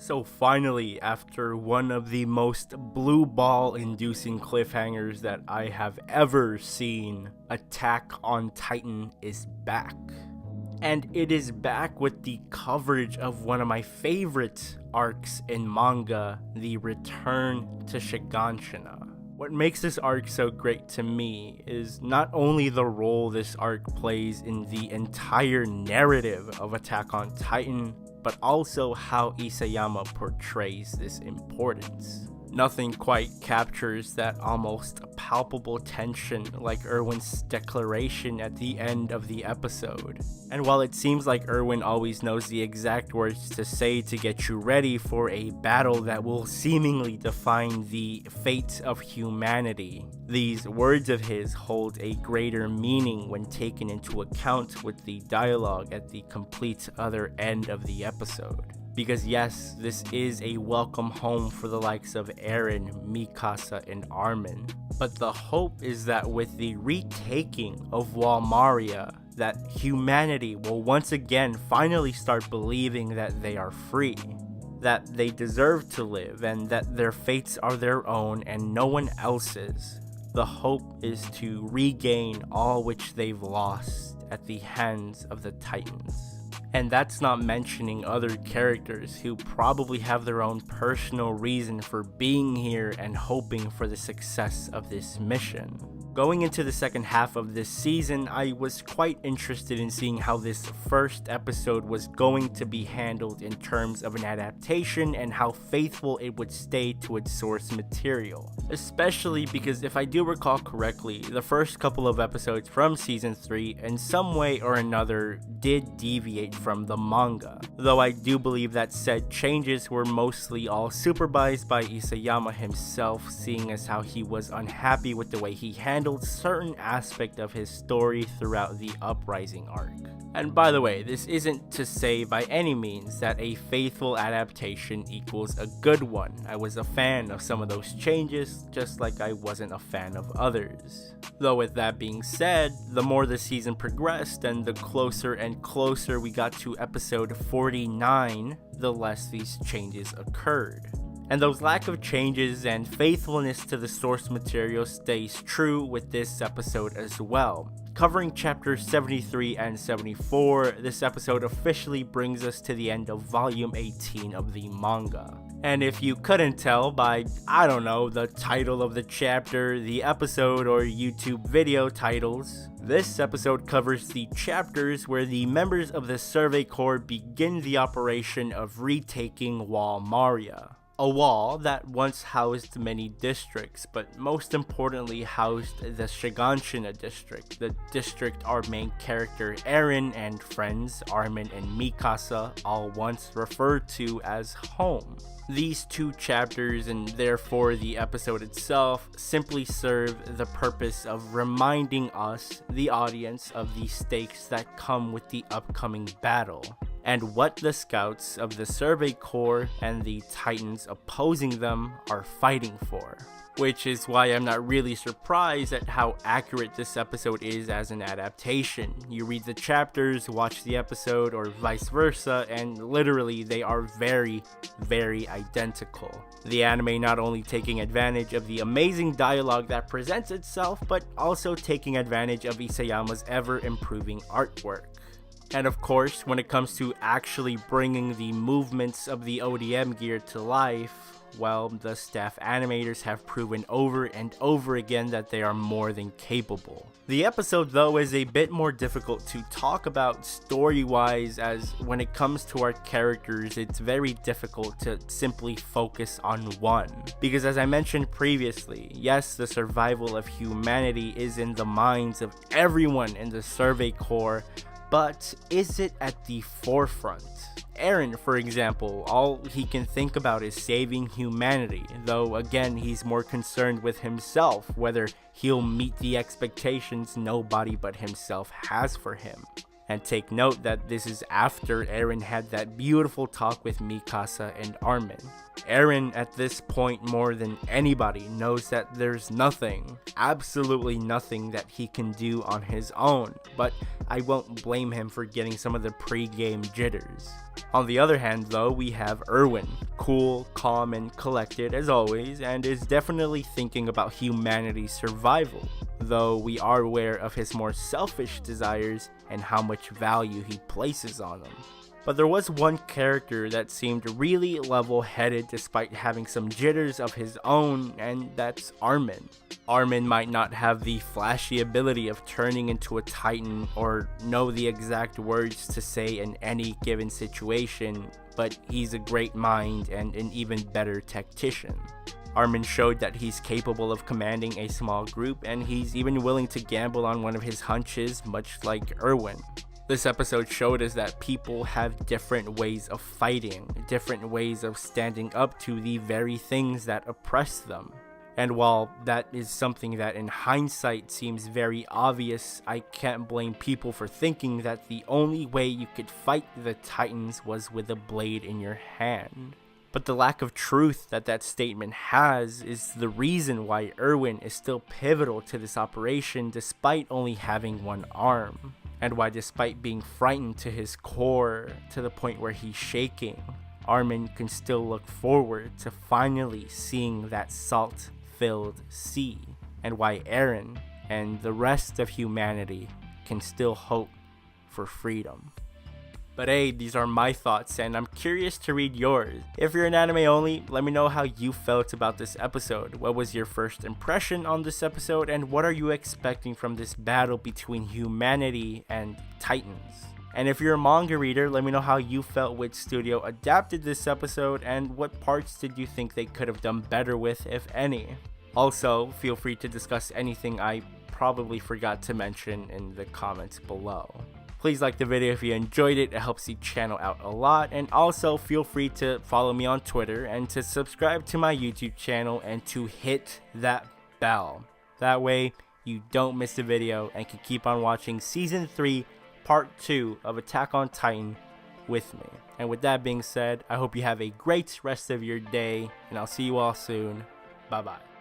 So finally, after one of the most blue ball inducing cliffhangers that I have ever seen, Attack on Titan is back. And it is back with the coverage of one of my favorite arcs in manga, the return to Shiganshina. What makes this arc so great to me is not only the role this arc plays in the entire narrative of Attack on Titan, but also how Isayama portrays this importance. Nothing quite captures that almost palpable tension like Erwin's declaration at the end of the episode. And while it seems like Erwin always knows the exact words to say to get you ready for a battle that will seemingly define the fate of humanity, these words of his hold a greater meaning when taken into account with the dialogue at the complete other end of the episode. Because yes, this is a welcome home for the likes of Eren, Mikasa, and Armin. But the hope is that with the retaking of Walmaria, that humanity will once again finally start believing that they are free, that they deserve to live, and that their fates are their own and no one else's. The hope is to regain all which they've lost at the hands of the Titans. And that's not mentioning other characters who probably have their own personal reason for being here and hoping for the success of this mission. Going into the second half of this season, I was quite interested in seeing how this first episode was going to be handled in terms of an adaptation and how faithful it would stay to its source material. Especially because if I do recall correctly, the first couple of episodes from season 3 in some way or another did deviate from the manga, though I do believe that said changes were mostly all supervised by Isayama himself, seeing as how he was unhappy with the way he handled certain aspect of his story throughout the Uprising arc. And by the way, this isn't to say by any means that a faithful adaptation equals a good one. I was a fan of some of those changes, just like I wasn't a fan of others. Though with that being said, the more the season progressed and the closer and closer we got to episode 49, the less these changes occurred. And those lack of changes and faithfulness to the source material stays true with this episode as well. Covering chapters 73 and 74, this episode officially brings us to the end of volume 18 of the manga. And if you couldn't tell by, I don't know, the title of the chapter, the episode, or YouTube video titles, this episode covers the chapters where the members of the Survey Corps begin the operation of retaking Walmaria. A wall that once housed many districts, but most importantly housed the Shiganshina district, the district our main character Eren and friends Armin and Mikasa all once referred to as home. These two chapters, and therefore the episode itself, simply serve the purpose of reminding us, the audience, of the stakes that come with the upcoming battle, and what the scouts of the Survey Corps and the Titans opposing them are fighting for. Which is why I'm not really surprised at how accurate this episode is as an adaptation. You read the chapters, watch the episode, or vice versa, and literally they are very, very identical. The anime not only taking advantage of the amazing dialogue that presents itself, but also taking advantage of Isayama's ever-improving artwork. And of course, when it comes to actually bringing the movements of the ODM gear to life, well, the staff animators have proven over and over again that they are more than capable. The episode, though, is a bit more difficult to talk about story-wise, as when it comes to our characters, it's very difficult to simply focus on one. Because as I mentioned previously, yes, the survival of humanity is in the minds of everyone in the Survey Corps, but is it at the forefront? Eren, for example, all he can think about is saving humanity, though again he's more concerned with himself, whether he'll meet the expectations nobody but himself has for him. And take note that this is after Eren had that beautiful talk with Mikasa and Armin. Eren at this point more than anybody knows that there's nothing, absolutely nothing that he can do on his own, but I won't blame him for getting some of the pre-game jitters. On the other hand though, we have Erwin, cool, calm, and collected as always, and is definitely thinking about humanity's survival, though we are aware of his more selfish desires and how much value he places on them. But there was one character that seemed really level-headed despite having some jitters of his own, and that's Armin. Armin might not have the flashy ability of turning into a titan or know the exact words to say in any given situation, but he's a great mind and an even better tactician. Armin showed that he's capable of commanding a small group, and he's even willing to gamble on one of his hunches, much like Erwin. This episode showed us that people have different ways of fighting, different ways of standing up to the very things that oppress them. And while that is something that in hindsight seems very obvious, I can't blame people for thinking that the only way you could fight the Titans was with a blade in your hand. But the lack of truth that that statement has is the reason why Erwin is still pivotal to this operation despite only having one arm. And why despite being frightened to his core to the point where he's shaking, Armin can still look forward to finally seeing that salt-filled sea. And why Eren and the rest of humanity can still hope for freedom. But hey, these are my thoughts and I'm curious to read yours. If you're an anime only, let me know how you felt about this episode. What was your first impression on this episode and what are you expecting from this battle between humanity and Titans? And if you're a manga reader, let me know how you felt which studio adapted this episode and what parts did you think they could have done better with, if any. Also, feel free to discuss anything I probably forgot to mention in the comments below. Please like the video if you enjoyed it, it helps the channel out a lot, and also feel free to follow me on Twitter and to subscribe to my YouTube channel and to hit that bell. That way you don't miss a video and can keep on watching Season 3 Part 2 of Attack on Titan with me. And with that being said, I hope you have a great rest of your day, and I'll see you all soon. Bye bye.